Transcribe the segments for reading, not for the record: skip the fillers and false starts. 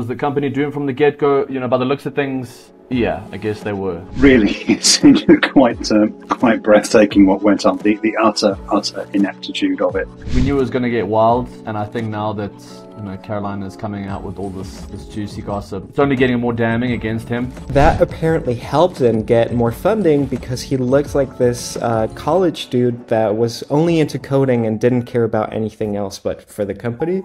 Was the company doomed from the get-go? You know, by the looks of things, yeah, I guess they were. Really, it's quite breathtaking what went on, the utter ineptitude of it. We knew it was going to get wild, and I think now that Carolina's coming out with all this juicy gossip, it's only getting more damning against him. That apparently helped him get more funding because he looked like this college dude that was only into coding and didn't care about anything else but for the company.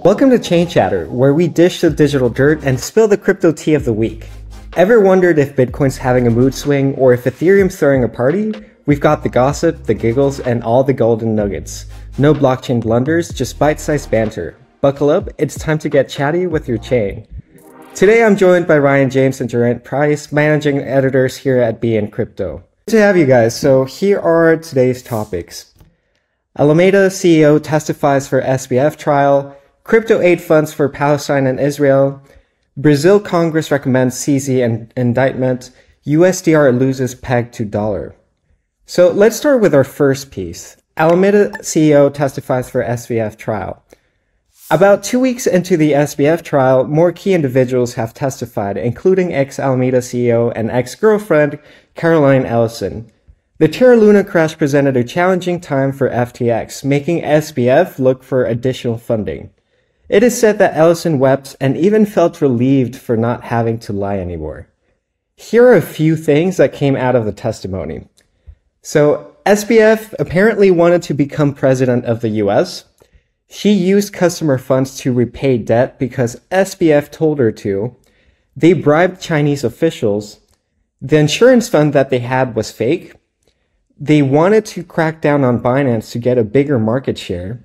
Welcome to Chain Chatter, where we dish the digital dirt and spill the crypto tea of the week. Ever wondered if Bitcoin's having a mood swing or if Ethereum's throwing a party? We've got the gossip, the giggles, and all the golden nuggets. No blockchain blunders, just bite-sized banter. Buckle up, it's time to get chatty with your chain. Today I'm joined by Ryan James and Geraint Price, managing editors here at BN Crypto. Good to have you guys. So here are today's topics. Alameda CEO testifies for SBF trial. Crypto aid funds for Palestine and Israel. Brazil Congress recommends CZ and indictment. USDR loses peg to dollar. So let's start with our first piece. Alameda CEO testifies for SBF trial. About 2 weeks into the SBF trial, more key individuals have testified, including ex-Alameda CEO and ex-girlfriend Caroline Ellison. The Terra Luna crash presented a challenging time for FTX, making SBF look for additional funding. It is said that Ellison wept and even felt relieved for not having to lie anymore. Here are a few things that came out of the testimony. So, SBF apparently wanted to become president of the US. She used customer funds to repay debt because SBF told her to. They bribed Chinese officials. The insurance fund that they had was fake. They wanted to crack down on Binance to get a bigger market share.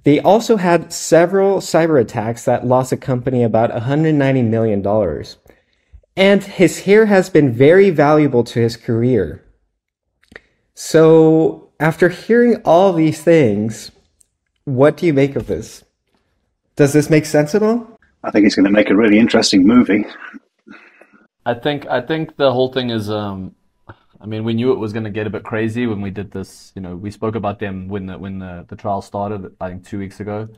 They also had several cyber attacks that lost the company about $190 million. And his hair has been very valuable to his career. So, after hearing all these things, what do you make of this? Does this make sense at all? I think it's going to make a really interesting movie. I think the whole thing is, we knew it was going to get a bit crazy when we did this. You know, we spoke about them when the trial started, I think 2 weeks ago.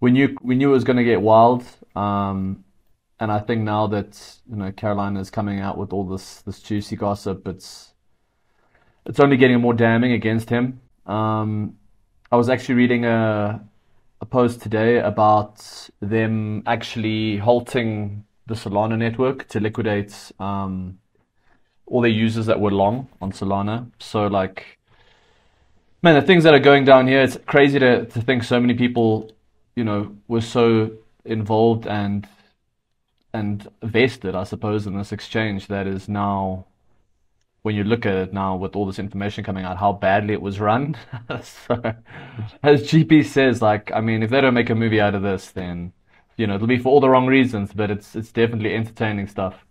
We knew it was going to get wild, and I think now that Carolina is coming out with all this juicy gossip, it's only getting more damning against him. I was actually reading a post today about them actually halting the Solana network to liquidate all their users that were long on Solana. So man, the things that are going down here, it's crazy to think so many people, were so involved and vested, I suppose, in this exchange that is now, when you look at it now with all this information coming out, how badly it was run. So, as GP says, if they don't make a movie out of this, then, it'll be for all the wrong reasons, but it's definitely entertaining stuff.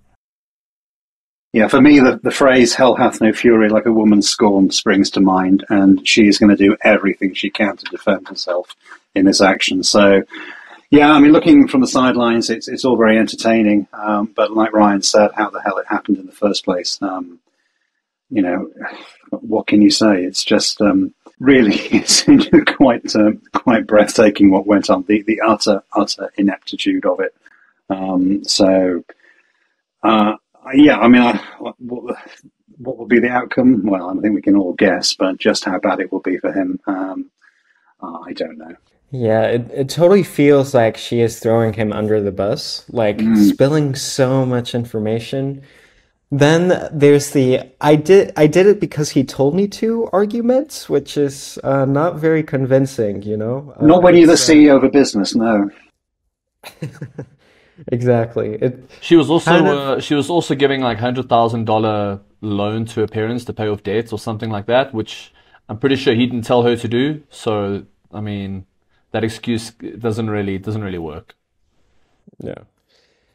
Yeah, for me, the phrase "hell hath no fury like a woman scorned" springs to mind, and she is going to do everything she can to defend herself in this action. So, yeah, looking from the sidelines, it's all very entertaining, but like Ryan said, how the hell it happened in the first place, what can you say? It's just really, it's quite breathtaking what went on, the utter ineptitude of it. What will be the outcome? Well, I think we can all guess, but just how bad it will be for him, I don't know. Yeah, it totally feels like she is throwing him under the bus, spilling so much information. Then there's the I did it because he told me to argument, which is not very convincing, Not when you're the CEO of a business, no. Exactly. She was also giving $100,000 loan to her parents to pay off debts or something like that, which I'm pretty sure he didn't tell her to do. So that excuse doesn't really work. Yeah.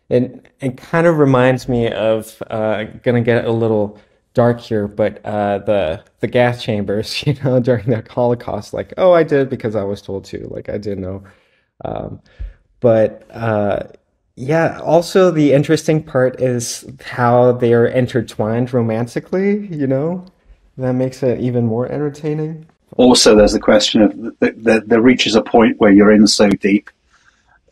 It kind of reminds me of gonna get a little dark here, but the gas chambers, during the Holocaust, I did because I was told to, I didn't know. Yeah, also the interesting part is how they are intertwined romantically, That makes it even more entertaining. Also, there's the question of there reaches a point where you're in so deep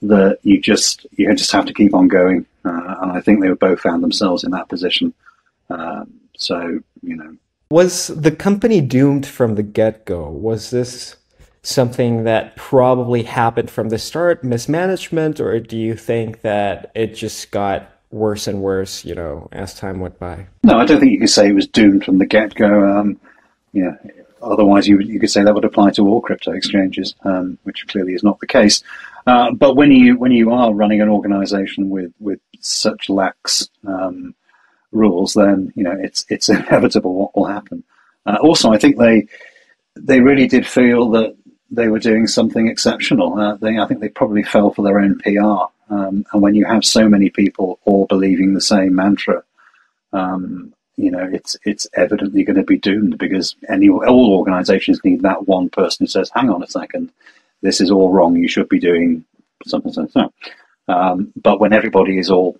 that you just have to keep on going, and I think they both found themselves in that position. So Was the company doomed from the get-go? Was this something that probably happened from the start, mismanagement, or do you think that it just got worse and worse, as time went by? no, I don't think you could say it was doomed from the get go. Yeah, otherwise you could say that would apply to all crypto exchanges, which clearly is not the case. But when you are running an organization with such lax rules, then it's inevitable what will happen. Also, I think they really did feel that they were doing something exceptional. I think they probably fell for their own PR. And when you have so many people all believing the same mantra, it's evidently going to be doomed, because all organisations need that one person who says, "Hang on a second, this is all wrong. You should be doing something." But when everybody is all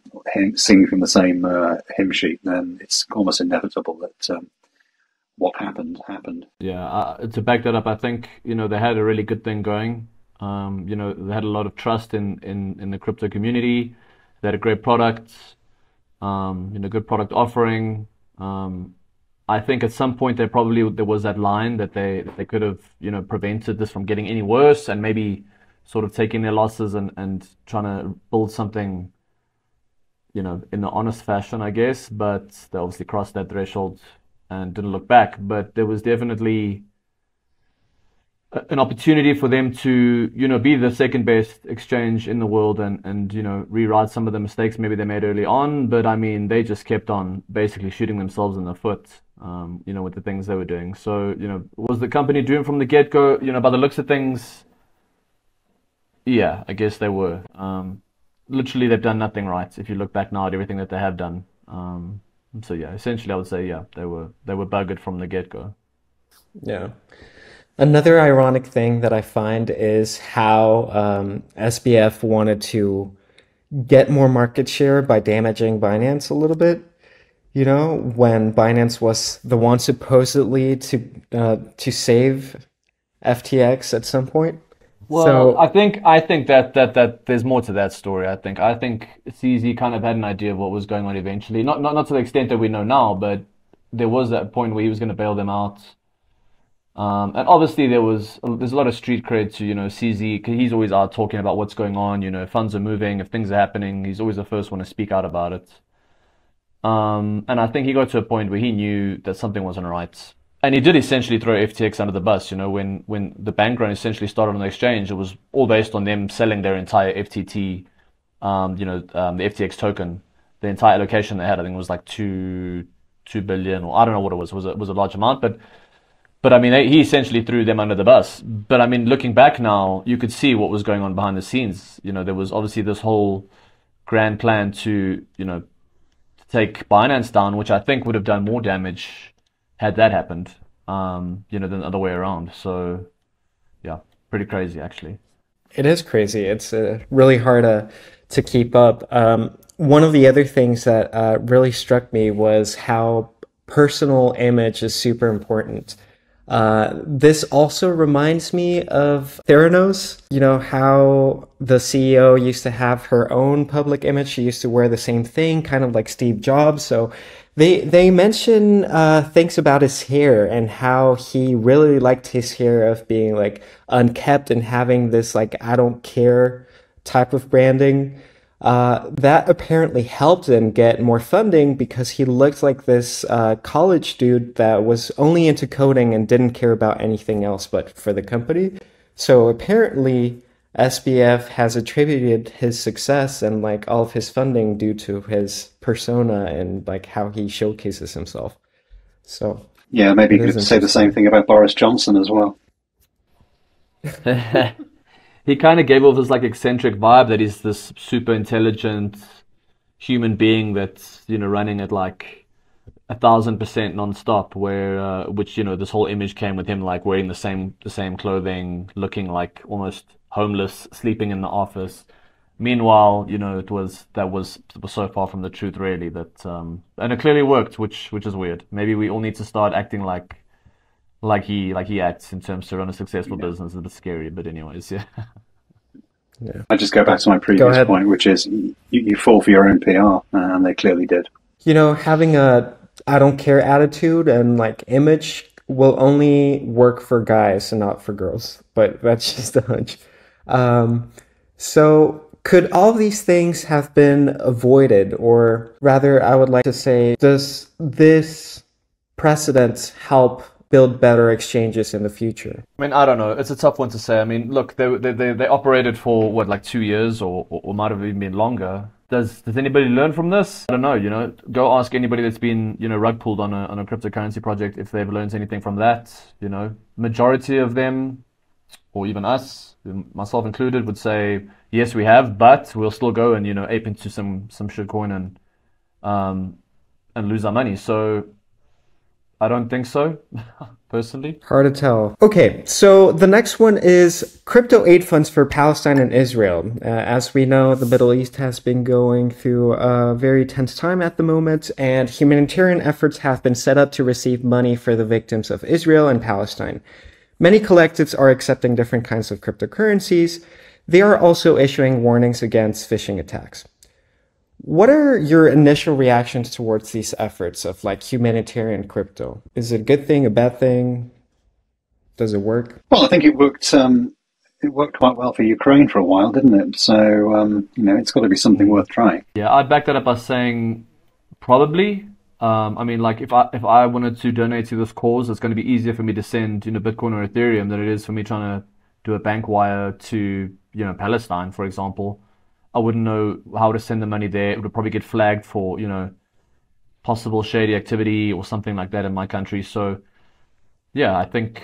singing from the same hymn sheet, then it's almost inevitable that what happened. Yeah, to back that up, I think they had a really good thing going. They had a lot of trust in the crypto community. They had a great product, good product offering. I think at some point there was that line that they could have prevented this from getting any worse, and maybe sort of taking their losses and trying to build something in the honest fashion, I guess. But they obviously crossed that threshold and didn't look back. But there was definitely an opportunity for them to be the second best exchange in the world and rewrite some of the mistakes maybe they made early on. But I mean, they just kept on basically shooting themselves in the foot with the things they were doing. So was the company doomed from the get-go? By the looks of things, yeah, I guess they were. Literally, they've done nothing right if you look back now at everything that they have done. So yeah, essentially I would say, yeah, they were buggered from the get-go. Yeah. Another ironic thing that I find is how SBF wanted to get more market share by damaging Binance a little bit. When Binance was the one supposedly to save FTX at some point. Well, So I think that there's more to that story. I think CZ kind of had an idea of what was going on eventually. Not to the extent that we know now, but there was that point where he was going to bail them out. And obviously there's a lot of street cred to CZ, 'cause he's always out talking about what's going on. Funds are moving, if things are happening, he's always the first one to speak out about it. And I think he got to a point where he knew that something wasn't right. And he did essentially throw FTX under the bus. When the bank run essentially started on the exchange, it was all based on them selling their entire FTT, the FTX token. The entire allocation they had, I think, was like two billion, or I don't know what it was. It was a large amount, but I mean, he essentially threw them under the bus. But I mean, looking back now, you could see what was going on behind the scenes. There was obviously this whole grand plan to take Binance down, which I think would have done more damage had that happened, than the other way around. So, yeah, pretty crazy actually. it is crazy. It's really hard to keep up. One of the other things that really struck me was how personal image is super important. This also reminds me of Theranos. How the CEO used to have her own public image. She used to wear the same thing, kind of like Steve Jobs. So they mention things about his hair and how he really liked his hair of being like unkept and having this like I don't care type of branding. That apparently helped him get more funding because he looked like this college dude that was only into coding and didn't care about anything else but for the company. So apparently SBF has attributed his success and like all of his funding due to his persona and like how he showcases himself. So Yeah, maybe it you is could say the same interesting. thing about Boris Johnson as well. He kind of gave off this like eccentric vibe that he's this super intelligent human being that's running at like 1,000% non-stop. Where which this whole image came with him like wearing the same clothing, looking like almost homeless, sleeping in the office. Meanwhile, it was so far from the truth really that and it clearly worked, which is weird. Maybe we all need to start acting like he acts in terms to run a successful business is a bit scary. But anyways, yeah. Yeah. I just go back to my previous point, which is you fall for your own PR, and they clearly did. Having a I don't care attitude and like image will only work for guys and not for girls. But that's just a hunch. So could all these things have been avoided? Or rather, I would like to say, does this precedent help build better exchanges in the future? I mean, I don't know. It's a tough one to say. I mean, look, they operated for what, like 2 years, or might have even been longer. Does anybody learn from this? I don't know. Go ask anybody that's been rug pulled on a cryptocurrency project if they've learned anything from that. Majority of them, or even us, myself included, would say yes, we have, but we'll still go and ape into some shitcoin and lose our money. So I don't think so, personally. Hard to tell. Okay, so the next one is crypto aid funds for Palestine and Israel. As we know, the Middle East has been going through a very tense time at the moment, and humanitarian efforts have been set up to receive money for the victims of Israel and Palestine. Many collectives are accepting different kinds of cryptocurrencies. They are also issuing warnings against phishing attacks. What are your initial reactions towards these efforts of like humanitarian crypto? Is it a good thing, a bad thing? Does it work? Well, I think it worked. It worked quite well for Ukraine for a while, didn't it? So it's got to be something worth trying. Yeah, I'd back that up by saying probably. I mean, like if I wanted to donate to this cause, it's going to be easier for me to send Bitcoin or Ethereum than it is for me trying to do a bank wire to Palestine, for example. I wouldn't know how to send the money there. It would probably get flagged for, possible shady activity or something like that in my country. So, yeah, I think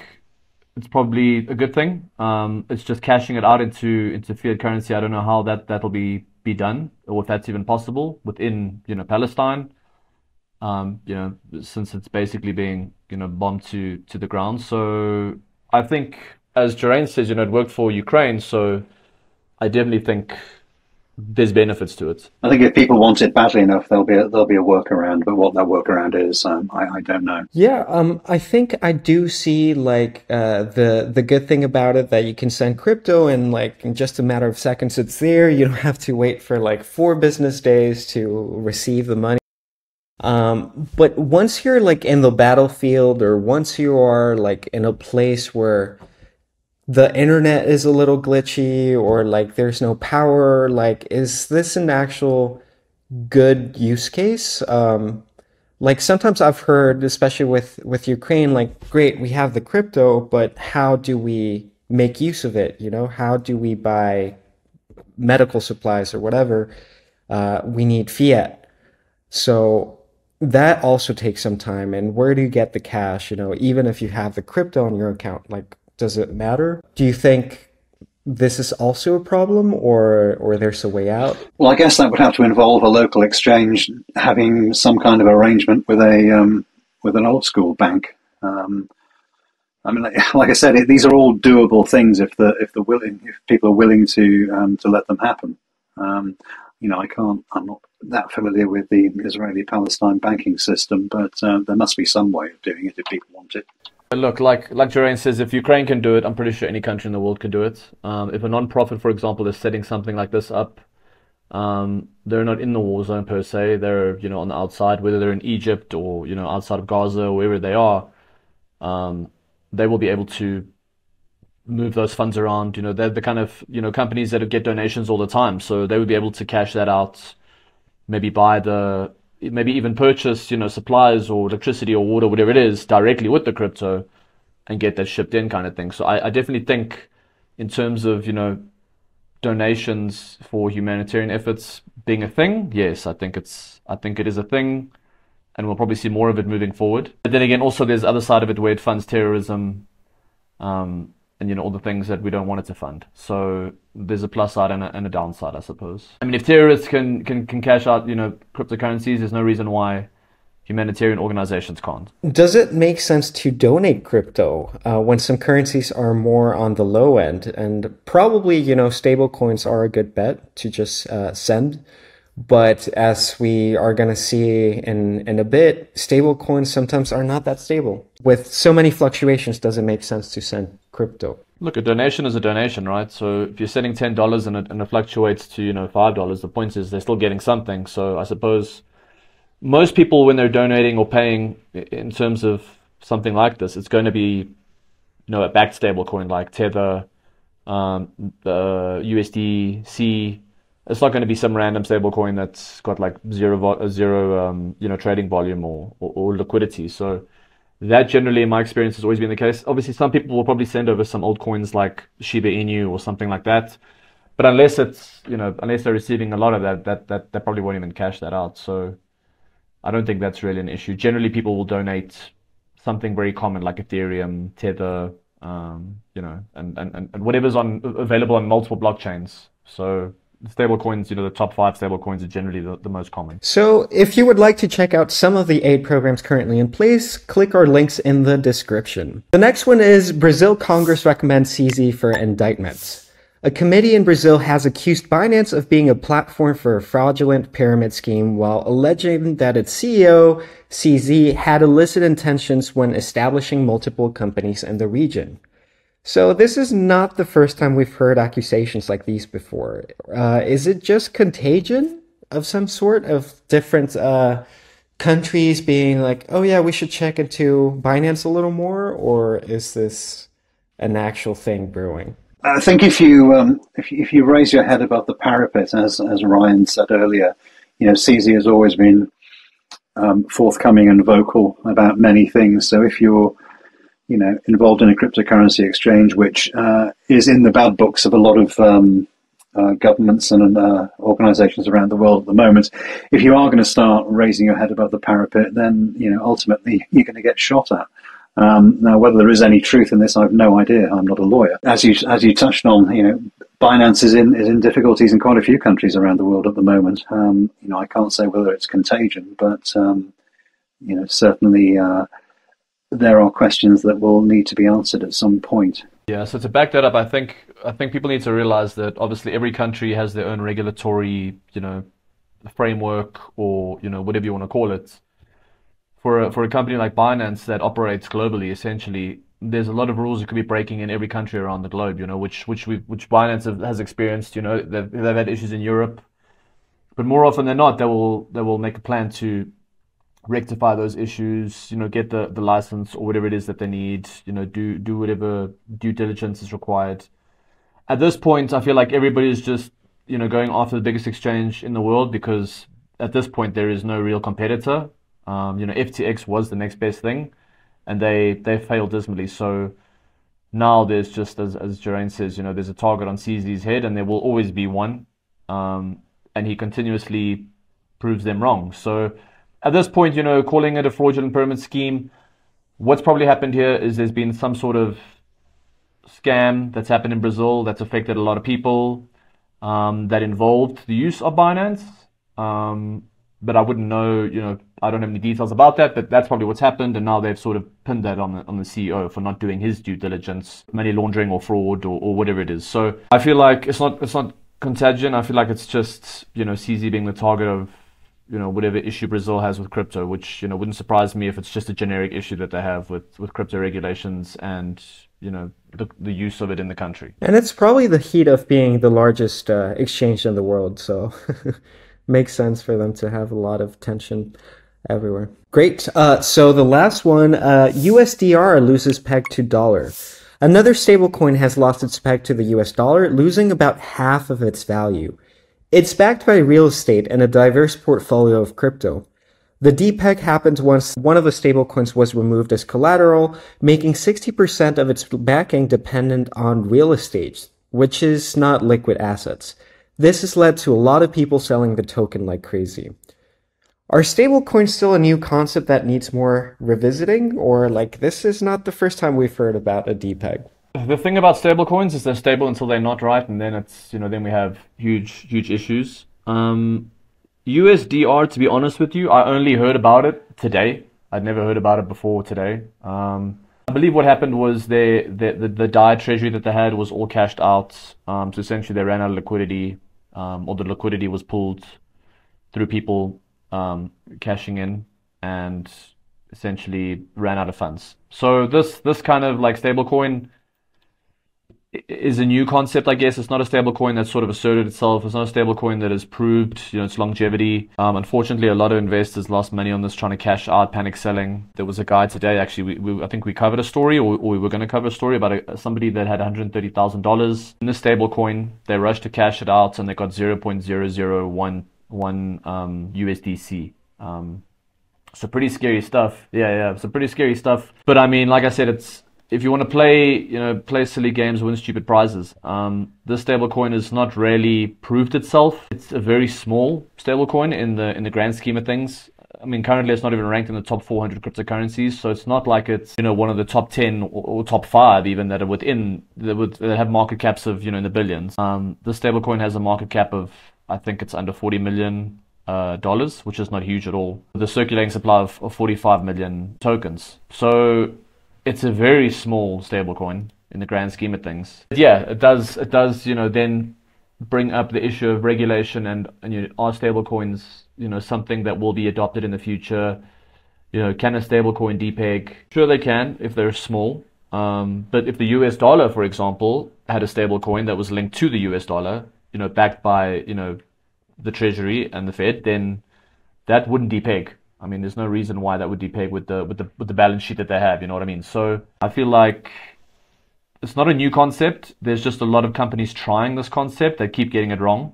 it's probably a good thing. It's just cashing it out into fiat currency. I don't know how that'll be done, or if that's even possible within, Palestine. Since it's basically being, bombed to the ground. So I think, as Geraint says, it worked for Ukraine. So I definitely think there's benefits to it. I think if people want it badly enough, there'll be a workaround. But what that workaround is, I don't know. Yeah, I think I do see like the good thing about it, that you can send crypto and like in just a matter of seconds it's there. You don't have to wait for like 4 business days to receive the money. But once you're like in the battlefield, or once you are like in a place where the internet is a little glitchy, or like there's no power, like is this an actual good use case? Like sometimes I've heard, especially with Ukraine, like great, we have the crypto, but how do we make use of it? How do we buy medical supplies or whatever? We need fiat. So that also takes some time. And where do you get the cash? Even if you have the crypto on your account, like, does it matter? Do you think this is also a problem, or there's a way out? Well, I guess that would have to involve a local exchange having some kind of arrangement with an old school bank. I mean, like I said, these are all doable things if people are willing to let them happen. I'm not that familiar with the Israeli-Palestine banking system, but there must be some way of doing it if people want it. Look, like Geraint says, if Ukraine can do it, I'm pretty sure any country in the world can do it. If a non-profit, for example, is setting something like this up, they're not in the war zone per se. They're on the outside, whether they're in Egypt or outside of Gaza or wherever they are. They will be able to move those funds around. They're the kind of companies that get donations all the time, so they would be able to cash that out, maybe even purchase supplies or electricity or water, whatever it is, directly with the crypto and get that shipped in, kind of thing. So I definitely think, in terms of donations for humanitarian efforts being a thing, yes, I think it is a thing, and we'll probably see more of it moving forward. But then again, also there's the other side of it where it funds terrorism, and all the things that we don't want it to fund. So there's a plus side and a downside, I suppose. I mean, if terrorists can cash out cryptocurrencies, there's no reason why humanitarian organizations can't. Does it make sense to donate crypto when some currencies are more on the low end? And probably stable coins are a good bet to just send. But as we are going to see in a bit, stable coins sometimes are not that stable. With so many fluctuations, does it make sense to send crypto? Look, a donation is a donation, right? So if you're sending $10 and it fluctuates to, $5, the point is they're still getting something. So I suppose most people, when they're donating or paying in terms of something like this, it's going to be, a backed stable coin like Tether, the USDC. It's not going to be some random stable coin that's got like zero trading volume or liquidity. So that generally, in my experience, has always been the case. Obviously, some people will probably send over some old coins like Shiba Inu or something like that. But unless unless they're receiving a lot of that, they probably won't even cash that out. So I don't think that's really an issue. Generally, people will donate something very common like Ethereum, Tether, and whatever's available on multiple blockchains. So stable coins, the top 5 stable coins are generally the most common. So if you would like to check out some of the aid programs currently in place, click our links in the description. The next one is Brazil Congress recommends CZ for indictments. A committee in Brazil has accused Binance of being a platform for a fraudulent pyramid scheme while alleging that its CEO, CZ, had illicit intentions when establishing multiple companies in the region. So this is not the first time we've heard accusations like these before. Is it just contagion of some sort of different countries being like, oh yeah, we should check into Binance a little more? Or is this an actual thing brewing? I think if you raise your head above the parapet, as Ryan said earlier, CZ has always been forthcoming and vocal about many things. So if you're involved in a cryptocurrency exchange, which is in the bad books of a lot of governments and organizations around the world at the moment, if you are going to start raising your head above the parapet, then ultimately you're going to get shot at. Now, whether there is any truth in this, I have no idea. I'm not a lawyer. As you touched on, Binance is in difficulties in quite a few countries around the world at the moment. I can't say whether it's contagion, but certainly there are questions that will need to be answered at some point. Yeah. So to back that up, I think people need to realize that obviously every country has their own regulatory, framework or whatever you want to call it. For a company like Binance that operates globally, essentially, there's a lot of rules you could be breaking in every country around the globe, which Binance has experienced. They've had issues in Europe, but more often than not, they will make a plan to rectify those issues. Get the license or whatever it is that they need. Do whatever due diligence is required. At this point, I feel like everybody's just going after the biggest exchange in the world because at this point there is no real competitor. FTX was the next best thing, and they failed dismally. So now there's just, as Geraint says, there's a target on CZ's head, and there will always be one, and he continuously proves them wrong. So at this point, calling it a fraudulent pyramid scheme, what's probably happened here is there's been some sort of scam that's happened in Brazil that's affected a lot of people, that involved the use of Binance. But I wouldn't know, I don't have any details about that, but that's probably what's happened. And now they've sort of pinned that on the CEO for not doing his due diligence, money laundering or fraud or whatever it is. So I feel like it's not contagion. I feel like it's just, CZ being the target of, whatever issue Brazil has with crypto, which, wouldn't surprise me if it's just a generic issue that they have with crypto regulations and, the use of it in the country. And it's probably the heat of being the largest exchange in the world. So makes sense for them to have a lot of tension everywhere. Great. So the last one, USDR loses peg to dollar. Another stablecoin has lost its peg to the US dollar, losing about half of its value. It's backed by real estate and a diverse portfolio of crypto. The depeg happened once one of the stablecoins was removed as collateral, making 60% of its backing dependent on real estate, which is not liquid assets. This has led to a lot of people selling the token like crazy. Are stablecoins still a new concept that needs more revisiting? Or this is not the first time we've heard about a depeg? The thing about stablecoins is they're stable until they're not, right? And then it's, then we have huge issues. USDR, to be honest with you, I only heard about it today. I'd never heard about it before today. I believe what happened was the DAI treasury that they had was all cashed out. So essentially they ran out of liquidity, or the liquidity was pulled through people cashing in and essentially ran out of funds. So this kind of like stablecoin is a new concept, I guess. It's not a stablecoin that's sort of asserted itself. It's not a stablecoin that has proved, its longevity. Unfortunately, a lot of investors lost money on this trying to cash out, panic selling. There was a guy today, actually, I think we covered a story, or we were going to cover a story about somebody that had $130,000 in this stablecoin. They rushed to cash it out, and they got 0.0011 USDC. So pretty scary stuff. Yeah. So pretty scary stuff. But I mean, like I said, if you want to play silly games, win stupid prizes. This stablecoin has not really proved itself. It's a very small stablecoin in the grand scheme of things. I mean, currently it's not even ranked in the top 400 cryptocurrencies, so it's not like it's one of the top 10 or top 5 even that are that have market caps of in the billions. This stablecoin has a market cap of, I think it's under $40 million, which is not huge at all. The circulating supply of 45 million tokens. So it's a very small stablecoin in the grand scheme of things. But yeah, it does then bring up the issue of regulation and are stablecoins something that will be adopted in the future? Can a stablecoin depeg? Sure, they can if they're small. But if the US dollar, for example, had a stablecoin that was linked to the US dollar, backed by the Treasury and the Fed, then that wouldn't depeg. I mean, there's no reason why that would depeg with the balance sheet that they have. You know what I mean? So I feel like it's not a new concept. There's just a lot of companies trying this concept that keep getting it wrong.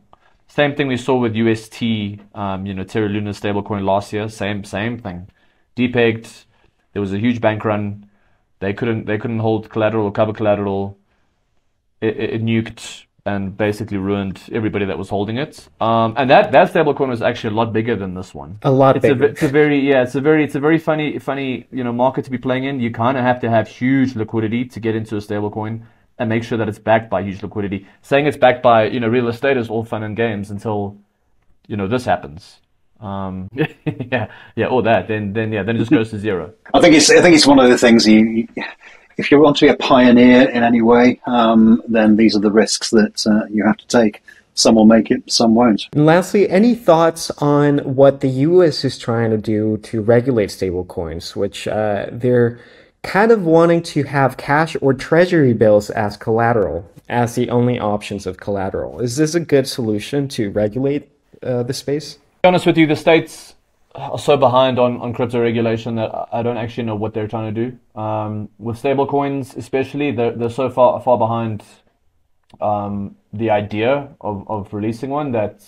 Same thing we saw with UST, Terra Luna stablecoin last year. Same thing. Depegged. There was a huge bank run. They couldn't hold collateral or cover collateral. It nuked and basically ruined everybody that was holding it. And that stablecoin was actually a lot bigger than this one. A lot bigger. It's a very funny market to be playing in. You kind of have to have huge liquidity to get into a stablecoin and make sure that it's backed by huge liquidity. Saying it's backed by real estate is all fun and games until this happens. Or that then it just goes to zero. I think it's one of the things if you want to be a pioneer in any way, then these are the risks that you have to take. Some will make it, some won't. And lastly, any thoughts on what the US is trying to do to regulate stablecoins, which they're kind of wanting to have cash or treasury bills as collateral, as the only options of collateral. Is this a good solution to regulate the space? To be honest with you, the states are so behind on crypto regulation that I don't actually know what they're trying to do. With stablecoins especially, they're so far behind the idea of releasing one that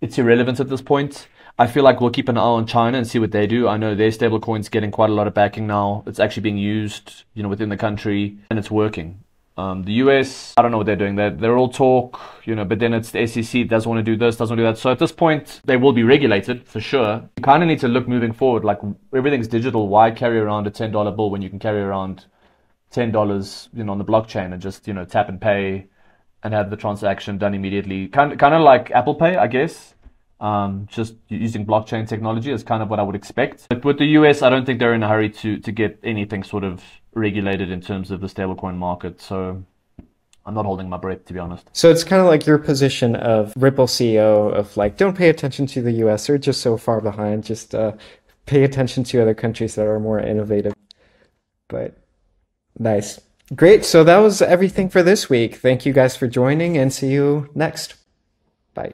it's irrelevant at this point. I feel like we'll keep an eye on China and see what they do. I know their stablecoin's getting quite a lot of backing now. It's actually being used, within the country, and it's working. The US, I don't know what they're doing. They're all talk, but then it's the SEC doesn't want to do this, doesn't want to do that. So at this point, they will be regulated for sure. You kind of need to look moving forward. Like everything's digital. Why carry around a $10 bill when you can carry around $10, on the blockchain and just tap and pay and have the transaction done immediately? Kind of like Apple Pay, I guess. Just using blockchain technology is kind of what I would expect. But with the US, I don't think they're in a hurry to get anything sort of regulated in terms of the stablecoin market. So I'm not holding my breath, to be honest. So it's kind of like your position of Ripple CEO of like, don't pay attention to the US. They're just so far behind. Just pay attention to other countries that are more innovative. But nice. Great. So that was everything for this week. Thank you guys for joining and see you next. Bye.